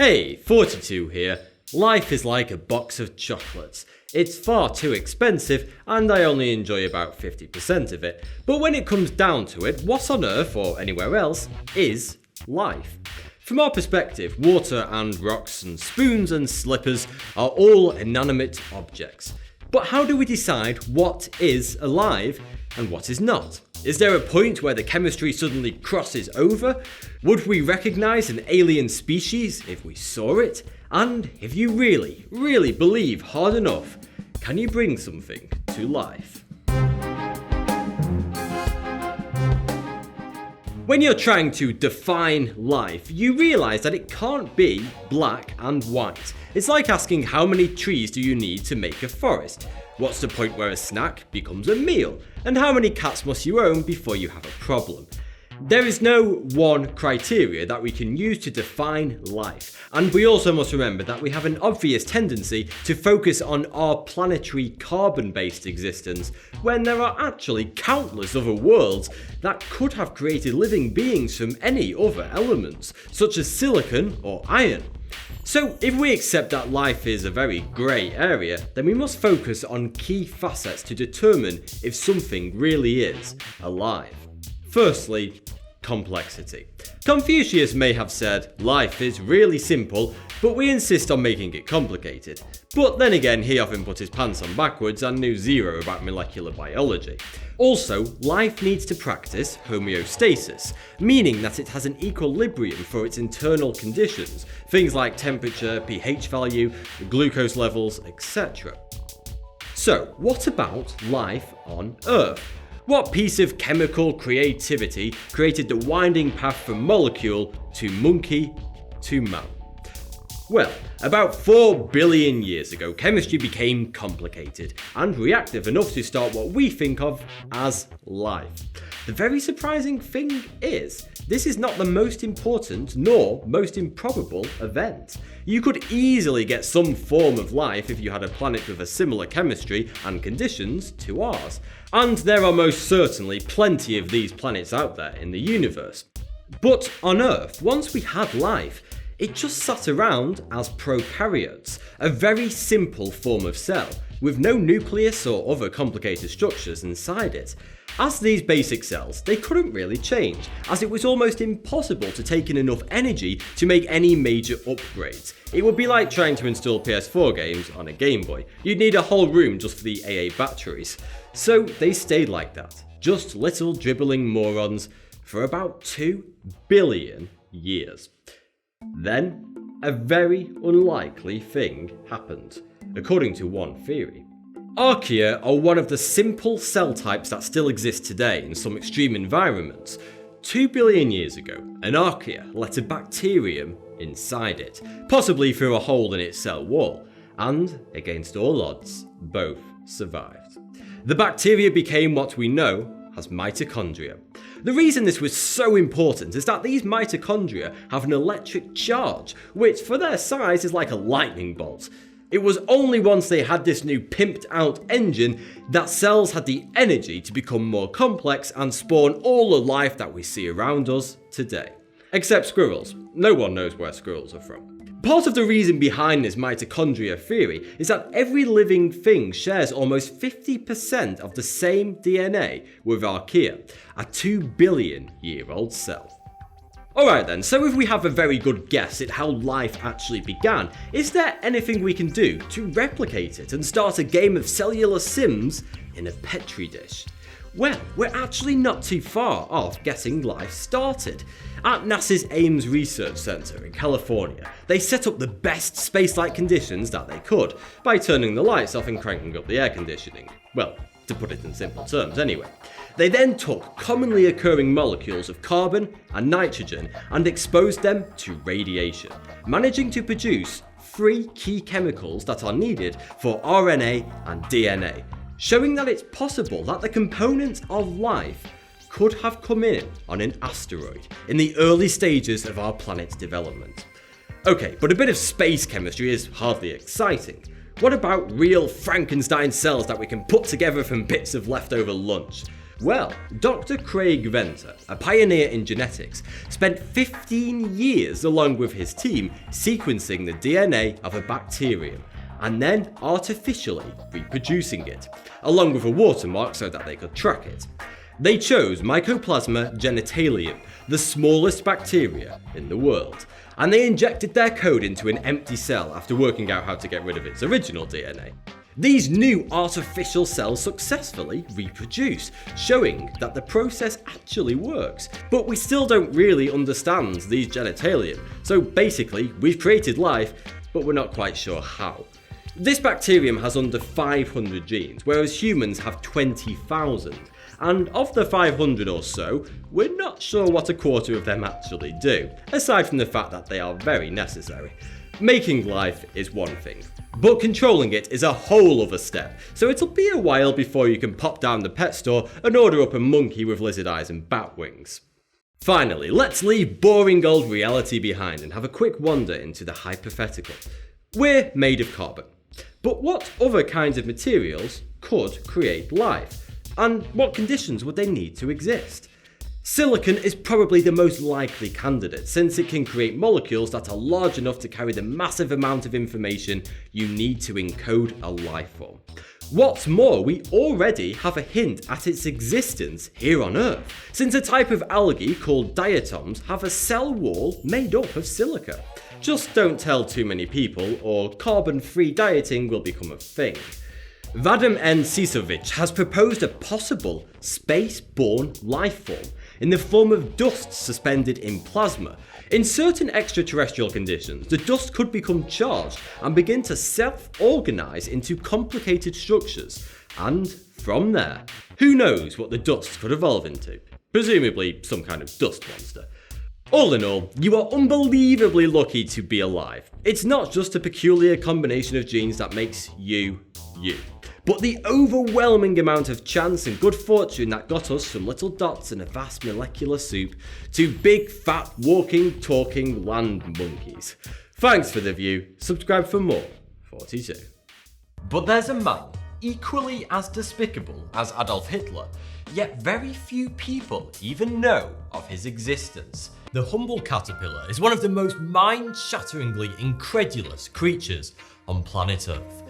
Hey, 42 here. Life is like a box of chocolates. It's far too expensive and I only enjoy about 50% of it. But when it comes down to it, what on earth or anywhere else is life? From our perspective, water and rocks and spoons and slippers are all inanimate objects. But how do we decide what is alive and what is not? Is there a point where the chemistry suddenly crosses over? Would we recognise an alien species if we saw it? And if you really, really believe hard enough, can you bring something to life? When you're trying to define life, you realise that it can't be black and white. It's like asking how many trees do you need to make a forest? What's the point where a snack becomes a meal? And how many cats must you own before you have a problem? There is no one criteria that we can use to define life. And we also must remember that we have an obvious tendency to focus on our planetary carbon-based existence when there are actually countless other worlds that could have created living beings from any other elements, such as silicon or iron. So if we accept that life is a very grey area, then we must focus on key facets to determine if something really is alive. Firstly, complexity. Confucius may have said, life is really simple, but we insist on making it complicated. But then again, he often put his pants on backwards and knew zero about molecular biology. Also, life needs to practice homeostasis, meaning that it has an equilibrium for its internal conditions, things like temperature, pH value, glucose levels, etc. So, what about life on Earth? What piece of chemical creativity created the winding path from molecule to monkey to man? Well, about 4 billion years ago, chemistry became complicated and reactive enough to start what we think of as life. The very surprising thing is, this is not the most important nor most improbable event. You could easily get some form of life if you had a planet with a similar chemistry and conditions to ours. And there are most certainly plenty of these planets out there in the universe. But on Earth, once we had life, it just sat around as prokaryotes, a very simple form of cell, with no nucleus or other complicated structures inside it. As these basic cells, they couldn't really change, as it was almost impossible to take in enough energy to make any major upgrades. It would be like trying to install PS4 games on a Game Boy. You'd need a whole room just for the AA batteries. So they stayed like that, just little dribbling morons, for about 2 billion years. Then, a very unlikely thing happened, according to one theory. Archaea are one of the simple cell types that still exist today in some extreme environments. 2 billion years ago, an archaea let a bacterium inside it, possibly through a hole in its cell wall, and, against all odds, both survived. The bacteria became what we know as mitochondria. The reason this was so important is that these mitochondria have an electric charge, which for their size is like a lightning bolt. It was only once they had this new pimped out engine that cells had the energy to become more complex and spawn all the life that we see around us today. Except squirrels. No one knows where squirrels are from. Part of the reason behind this mitochondria theory is that every living thing shares almost 50% of the same DNA with archaea, a 2 billion year old cell. Alright then, so if we have a very good guess at how life actually began, is there anything we can do to replicate it and start a game of cellular Sims in a petri dish? Well, we're actually not too far off getting life started. At NASA's Ames Research Center in California, they set up the best space-like conditions that they could by turning the lights off and cranking up the air conditioning. Well, to put it in simple terms anyway. They then took commonly occurring molecules of carbon and nitrogen and exposed them to radiation, managing to produce 3 key chemicals that are needed for RNA and DNA, showing that it's possible that the components of life could have come in on an asteroid in the early stages of our planet's development. Okay, but a bit of space chemistry is hardly exciting. What about real Frankenstein cells that we can put together from bits of leftover lunch? Well, Dr. Craig Venter, a pioneer in genetics, spent 15 years along with his team sequencing the DNA of a bacterium and then artificially reproducing it, along with a watermark so that they could track it. They chose Mycoplasma genitalium, the smallest bacteria in the world, and they injected their code into an empty cell after working out how to get rid of its original DNA. These new artificial cells successfully reproduce, showing that the process actually works. But we still don't really understand these genitalium, so basically we've created life, but we're not quite sure how. This bacterium has under 500 genes, whereas humans have 20,000. And of the 500 or so, we're not sure what a quarter of them actually do, aside from the fact that they are very necessary. Making life is one thing, but controlling it is a whole other step, so it'll be a while before you can pop down the pet store and order up a monkey with lizard eyes and bat wings. Finally, let's leave boring old reality behind and have a quick wander into the hypothetical. We're made of carbon, but what other kinds of materials could create life? And what conditions would they need to exist? Silicon is probably the most likely candidate, since it can create molecules that are large enough to carry the massive amount of information you need to encode a life form. What's more, we already have a hint at its existence here on Earth, since a type of algae called diatoms have a cell wall made up of silica. Just don't tell too many people, or carbon-free dieting will become a thing. Vadim N. Sisovic has proposed a possible space-borne life form in the form of dust suspended in plasma. In certain extraterrestrial conditions, the dust could become charged and begin to self-organize into complicated structures. And from there, who knows what the dust could evolve into? Presumably some kind of dust monster. All in all, you are unbelievably lucky to be alive. It's not just a peculiar combination of genes that makes you, you, but the overwhelming amount of chance and good fortune that got us from little dots in a vast molecular soup to big, fat, walking, talking land monkeys. Thanks for the view, subscribe for more. 42. But there's a man equally as despicable as Adolf Hitler, yet very few people even know of his existence. The humble caterpillar is one of the most mind-shatteringly incredulous creatures on planet Earth.